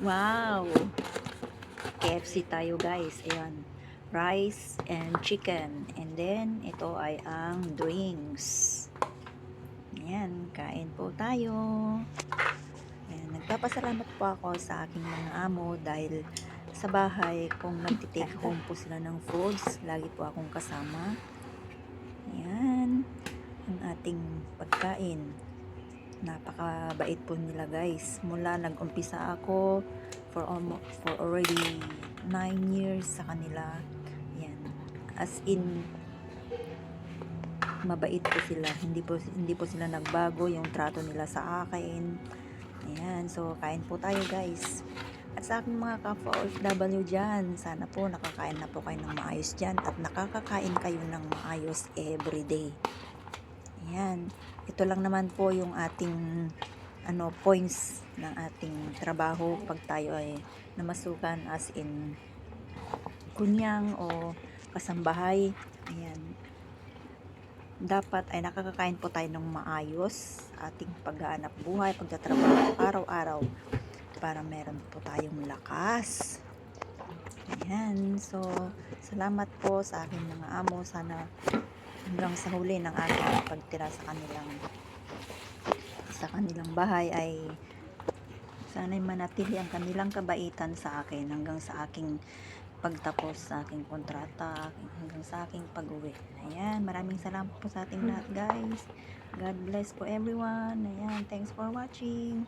Wow! KFC tayo guys. Ayan. Rice and chicken. And then, ito ay ang drinks. Ayan. Kain po tayo. Ayan. Nagpapasalamat po ako sa aking mga amo dahil sa bahay kung nagtitake home po sila ng foods, lagi po akong kasama. Ayan. Ang ating pagkain. Napakabait po nila guys. Mula nag-umpisa ako for already 9 years sa kanila. Yan. As in mabait po sila. Hindi po sila nagbago yung trato nila sa akin. Ayan. So kain po tayo guys. At sa aking mga kapwa OFW dyan, sana po nakakain na po kayo ng maayos dyan at nakakakain kayo ng maayos everyday. Ayan. Ito lang naman po yung ating points ng ating trabaho pag tayo ay namasukan as in kunyang o kasambahay. Ayan. Dapat ay nakakakain po tayo ng maayos ating paghahanap buhay, pagtatrabaho araw-araw para meron po tayong lakas. Ayan. So, salamat po sa aking mga amo. Sana hanggang sa huli ng aking pagtira sa kanilang bahay ay sana'y manatili ang kanilang kabaitan sa akin hanggang sa aking pagtapos sa aking kontrata, hanggang sa aking pag-uwi. Ayan, maraming salamat po sa ating lahat guys. God bless po everyone. Ayan, thanks for watching.